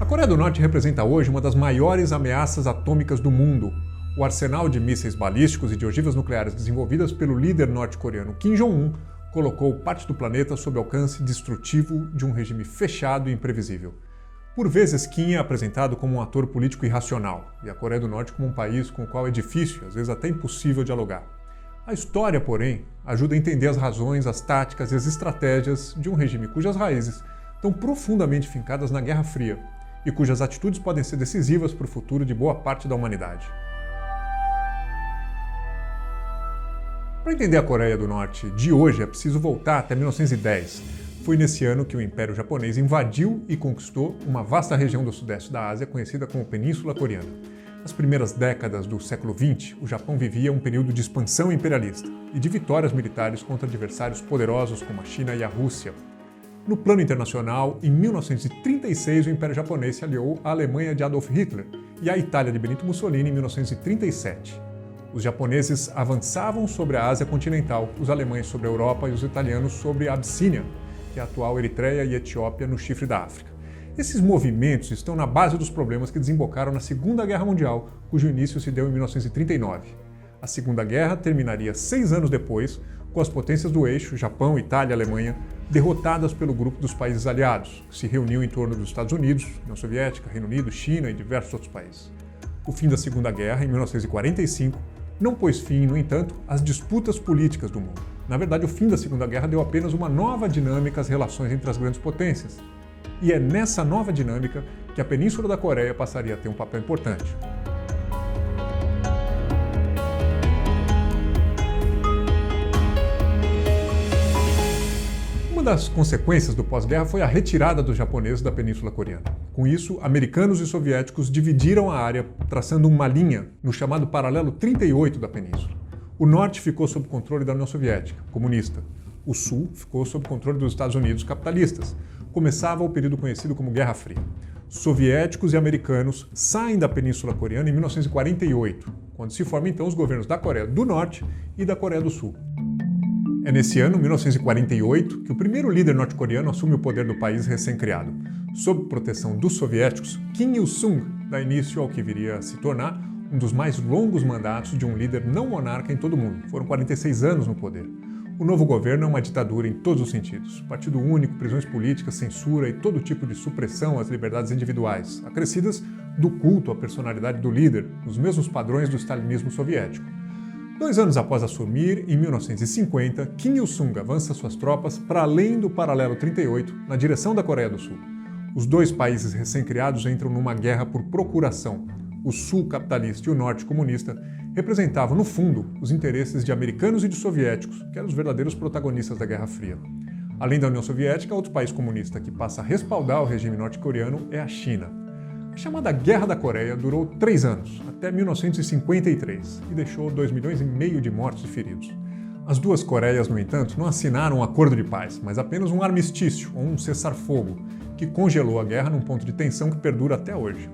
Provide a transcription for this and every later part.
A Coreia do Norte representa hoje uma das maiores ameaças atômicas do mundo. O arsenal de mísseis balísticos e de ogivas nucleares desenvolvidas pelo líder norte-coreano Kim Jong-un colocou parte do planeta sob alcance destrutivo de um regime fechado e imprevisível. Por vezes, Kim é apresentado como um ator político irracional, e a Coreia do Norte como um país com o qual é difícil, às vezes até impossível, dialogar. A história, porém, ajuda a entender as razões, as táticas e as estratégias de um regime cujas raízes estão profundamente fincadas na Guerra Fria e cujas atitudes podem ser decisivas para o futuro de boa parte da humanidade. Para entender a Coreia do Norte de hoje, é preciso voltar até 1910. Foi nesse ano que o Império Japonês invadiu e conquistou uma vasta região do sudeste da Ásia conhecida como Península Coreana. Nas primeiras décadas do século XX, o Japão vivia um período de expansão imperialista e de vitórias militares contra adversários poderosos como a China e a Rússia. No plano internacional, em 1936, o Império Japonês se aliou à Alemanha de Adolf Hitler e à Itália de Benito Mussolini em 1937. Os japoneses avançavam sobre a Ásia continental, os alemães sobre a Europa e os italianos sobre a Abissínia, que é a atual Eritreia e Etiópia no chifre da África. Esses movimentos estão na base dos problemas que desembocaram na Segunda Guerra Mundial, cujo início se deu em 1939. A Segunda Guerra terminaria 6 anos depois, com as potências do eixo, Japão, Itália e Alemanha, derrotadas pelo grupo dos países aliados, que se reuniu em torno dos Estados Unidos, União Soviética, Reino Unido, China e diversos outros países. O fim da Segunda Guerra, em 1945, não pôs fim, no entanto, às disputas políticas do mundo. Na verdade, o fim da Segunda Guerra deu apenas uma nova dinâmica às relações entre as grandes potências. E é nessa nova dinâmica que a Península da Coreia passaria a ter um papel importante. Uma das consequências do pós-guerra foi a retirada dos japoneses da Península Coreana. Com isso, americanos e soviéticos dividiram a área, traçando uma linha no chamado paralelo 38 da península. O norte ficou sob controle da União Soviética, comunista. O sul ficou sob controle dos Estados Unidos, capitalistas. Começava o período conhecido como Guerra Fria. Soviéticos e americanos saem da Península Coreana em 1948, quando se formam então os governos da Coreia do Norte e da Coreia do Sul. É nesse ano, 1948, que o primeiro líder norte-coreano assume o poder do país recém-criado. Sob proteção dos soviéticos, Kim Il-sung dá início ao que viria a se tornar um dos mais longos mandatos de um líder não monarca em todo o mundo. Foram 46 anos no poder. O novo governo é uma ditadura em todos os sentidos. Partido único, prisões políticas, censura e todo tipo de supressão às liberdades individuais, acrescidas do culto à personalidade do líder, nos mesmos padrões do stalinismo soviético. 2 anos após assumir, em 1950, Kim Il-sung avança suas tropas para além do paralelo 38, na direção da Coreia do Sul. Os dois países recém-criados entram numa guerra por procuração. O sul capitalista e o norte comunista representavam, no fundo, os interesses de americanos e de soviéticos, que eram os verdadeiros protagonistas da Guerra Fria. Além da União Soviética, outro país comunista que passa a respaldar o regime norte-coreano é a China. A chamada Guerra da Coreia durou 3 anos, até 1953, e deixou 2,5 milhões de mortos e feridos. As duas Coreias, no entanto, não assinaram um acordo de paz, mas apenas um armistício, ou um cessar-fogo, que congelou a guerra num ponto de tensão que perdura até hoje.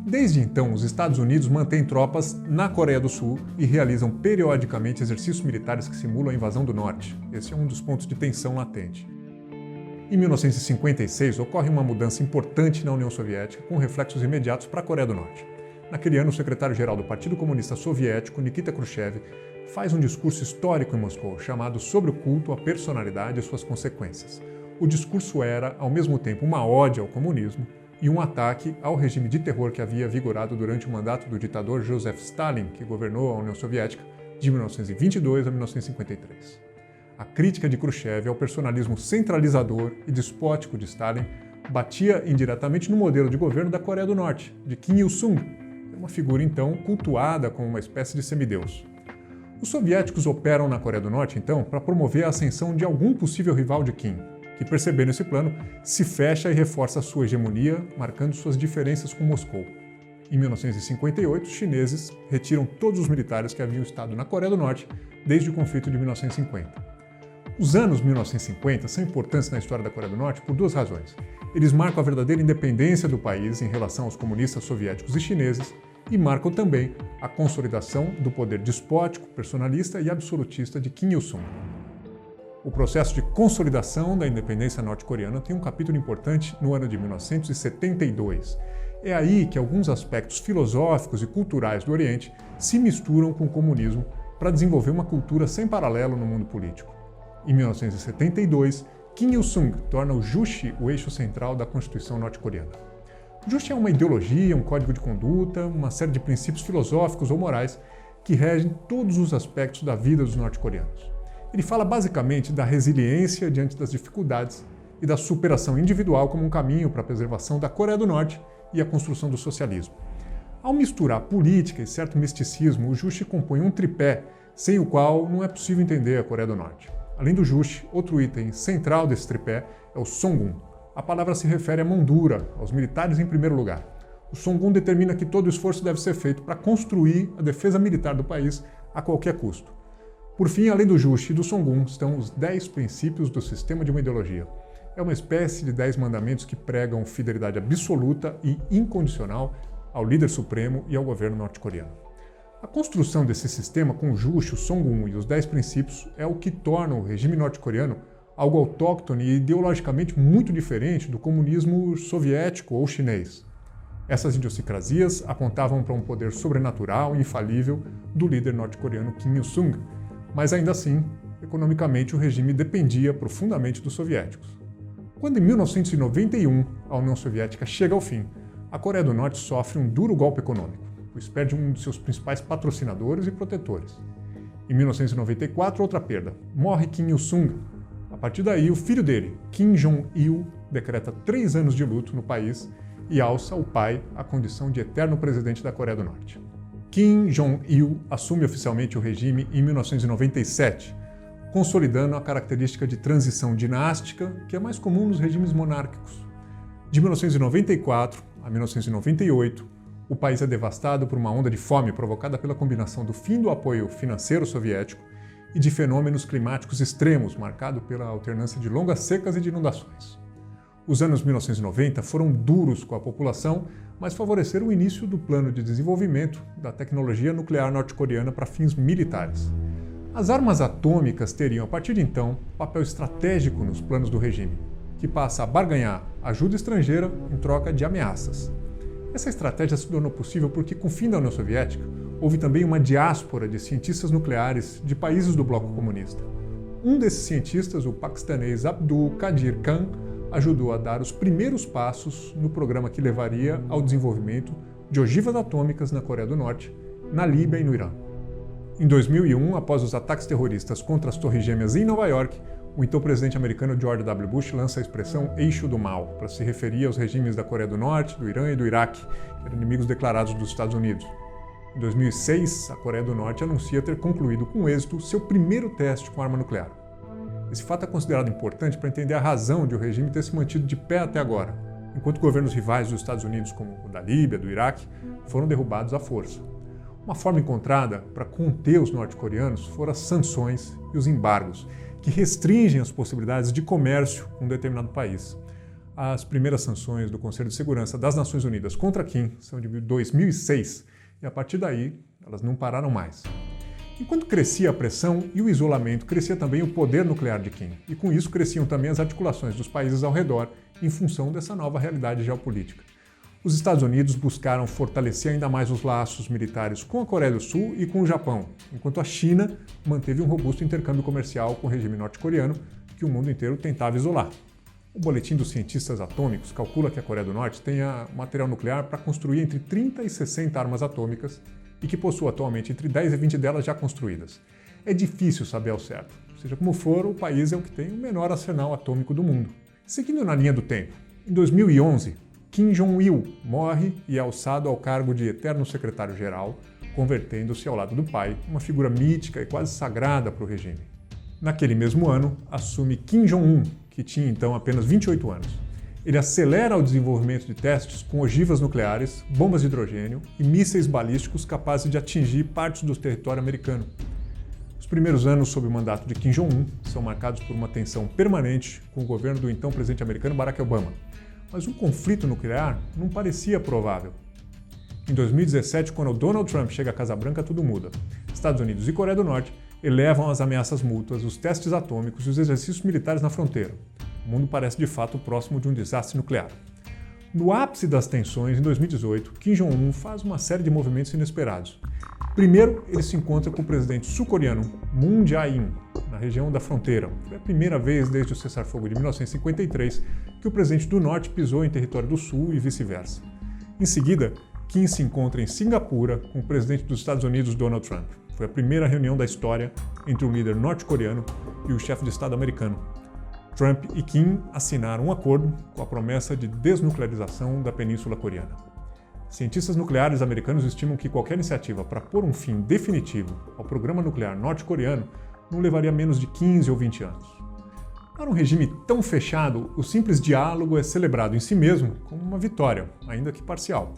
Desde então, os Estados Unidos mantêm tropas na Coreia do Sul e realizam periodicamente exercícios militares que simulam a invasão do Norte. Esse é um dos pontos de tensão latente. Em 1956, ocorre uma mudança importante na União Soviética, com reflexos imediatos para a Coreia do Norte. Naquele ano, o secretário-geral do Partido Comunista Soviético, Nikita Khrushchev, faz um discurso histórico em Moscou, chamado Sobre o culto à personalidade e suas consequências. O discurso era, ao mesmo tempo, uma ode ao comunismo e um ataque ao regime de terror que havia vigorado durante o mandato do ditador Joseph Stalin, que governou a União Soviética de 1922 a 1953. A crítica de Khrushchev ao personalismo centralizador e despótico de Stalin batia indiretamente no modelo de governo da Coreia do Norte, de Kim Il-sung, uma figura então cultuada como uma espécie de semideus. Os soviéticos operam na Coreia do Norte, então, para promover a ascensão de algum possível rival de Kim, que, percebendo esse plano, se fecha e reforça sua hegemonia, marcando suas diferenças com Moscou. Em 1958, os chineses retiram todos os militares que haviam estado na Coreia do Norte desde o conflito de 1950. Os anos 1950 são importantes na história da Coreia do Norte por 2 razões. Eles marcam a verdadeira independência do país em relação aos comunistas soviéticos e chineses e marcam também a consolidação do poder despótico, personalista e absolutista de Kim Il-sung. O processo de consolidação da independência norte-coreana tem um capítulo importante no ano de 1972. É aí que alguns aspectos filosóficos e culturais do Oriente se misturam com o comunismo para desenvolver uma cultura sem paralelo no mundo político. Em 1972, Kim Il-sung torna o Juche o eixo central da Constituição norte-coreana. O Juche é uma ideologia, um código de conduta, uma série de princípios filosóficos ou morais que regem todos os aspectos da vida dos norte-coreanos. Ele fala basicamente da resiliência diante das dificuldades e da superação individual como um caminho para a preservação da Coreia do Norte e a construção do socialismo. Ao misturar política e certo misticismo, o Juche compõe um tripé sem o qual não é possível entender a Coreia do Norte. Além do Juche, outro item central desse tripé é o Songun. A palavra se refere à mão dura, aos militares em primeiro lugar. O Songun determina que todo o esforço deve ser feito para construir a defesa militar do país a qualquer custo. Por fim, além do Juche e do Songun, estão os 10 princípios do sistema de uma ideologia. É uma espécie de 10 mandamentos que pregam fidelidade absoluta e incondicional ao líder supremo e ao governo norte-coreano. A construção desse sistema com o Juche, o Songun e os 10 princípios é o que torna o regime norte-coreano algo autóctone e ideologicamente muito diferente do comunismo soviético ou chinês. Essas idiosincrasias apontavam para um poder sobrenatural e infalível do líder norte-coreano Kim Il-sung, mas ainda assim, economicamente o regime dependia profundamente dos soviéticos. Quando em 1991 a União Soviética chega ao fim, a Coreia do Norte sofre um duro golpe econômico, pois perde um de seus principais patrocinadores e protetores. Em 1994, outra perda. Morre Kim Il-sung. A partir daí, o filho dele, Kim Jong-il, decreta 3 anos de luto no país e alça o pai à condição de eterno presidente da Coreia do Norte. Kim Jong-il assume oficialmente o regime em 1997, consolidando a característica de transição dinástica que é mais comum nos regimes monárquicos. De 1994 a 1998, o país é devastado por uma onda de fome provocada pela combinação do fim do apoio financeiro soviético e de fenômenos climáticos extremos, marcado pela alternância de longas secas e de inundações. Os anos 1990 foram duros com a população, mas favoreceram o início do plano de desenvolvimento da tecnologia nuclear norte-coreana para fins militares. As armas atômicas teriam, a partir de então, papel estratégico nos planos do regime, que passa a barganhar ajuda estrangeira em troca de ameaças. Essa estratégia se tornou possível porque, com o fim da União Soviética, houve também uma diáspora de cientistas nucleares de países do bloco comunista. Um desses cientistas, o paquistanês Abdul Qadir Khan, ajudou a dar os primeiros passos no programa que levaria ao desenvolvimento de ogivas atômicas na Coreia do Norte, na Líbia e no Irã. Em 2001, após os ataques terroristas contra as Torres Gêmeas em Nova York, o então presidente americano George W. Bush lança a expressão Eixo do Mal, para se referir aos regimes da Coreia do Norte, do Irã e do Iraque, que eram inimigos declarados dos Estados Unidos. Em 2006, a Coreia do Norte anuncia ter concluído com êxito seu primeiro teste com arma nuclear. Esse fato é considerado importante para entender a razão de o regime ter se mantido de pé até agora, enquanto governos rivais dos Estados Unidos, como o da Líbia, do Iraque, foram derrubados à força. Uma forma encontrada para conter os norte-coreanos foram as sanções e os embargos, que restringem as possibilidades de comércio com um determinado país. As primeiras sanções do Conselho de Segurança das Nações Unidas contra Kim são de 2006 e, a partir daí, elas não pararam mais. Enquanto crescia a pressão e o isolamento, crescia também o poder nuclear de Kim, e com isso cresciam também as articulações dos países ao redor em função dessa nova realidade geopolítica. Os Estados Unidos buscaram fortalecer ainda mais os laços militares com a Coreia do Sul e com o Japão, enquanto a China manteve um robusto intercâmbio comercial com o regime norte-coreano, que o mundo inteiro tentava isolar. O Boletim dos Cientistas Atômicos calcula que a Coreia do Norte tenha material nuclear para construir entre 30 e 60 armas atômicas e que possua atualmente entre 10 e 20 delas já construídas. É difícil saber ao certo. Seja como for, o país é o que tem o menor arsenal atômico do mundo. Seguindo na linha do tempo, em 2011, Kim Jong-il morre e é alçado ao cargo de eterno secretário-geral, convertendo-se ao lado do pai, uma figura mítica e quase sagrada para o regime. Naquele mesmo ano, assume Kim Jong-un, que tinha então apenas 28 anos. Ele acelera o desenvolvimento de testes com ogivas nucleares, bombas de hidrogênio e mísseis balísticos capazes de atingir partes do território americano. Os primeiros anos sob o mandato de Kim Jong-un são marcados por uma tensão permanente com o governo do então presidente americano Barack Obama. Mas um conflito nuclear não parecia provável. Em 2017, quando Donald Trump chega à Casa Branca, tudo muda. Estados Unidos e Coreia do Norte elevam as ameaças mútuas, os testes atômicos e os exercícios militares na fronteira. O mundo parece de fato próximo de um desastre nuclear. No ápice das tensões, em 2018, Kim Jong-un faz uma série de movimentos inesperados. Primeiro, ele se encontra com o presidente sul-coreano Moon Jae-in, na região da fronteira. Foi a primeira vez desde o cessar-fogo de 1953 que o presidente do norte pisou em território do sul e vice-versa. Em seguida, Kim se encontra em Singapura com o presidente dos Estados Unidos, Donald Trump. Foi a primeira reunião da história entre um líder norte-coreano e o chefe de Estado americano. Trump e Kim assinaram um acordo com a promessa de desnuclearização da Península Coreana. Cientistas nucleares americanos estimam que qualquer iniciativa para pôr um fim definitivo ao programa nuclear norte-coreano não levaria menos de 15 ou 20 anos. Para um regime tão fechado, o simples diálogo é celebrado em si mesmo como uma vitória, ainda que parcial.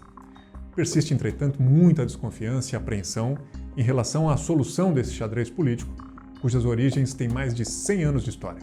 Persiste, entretanto, muita desconfiança e apreensão em relação à solução desse xadrez político, cujas origens têm mais de 100 anos de história.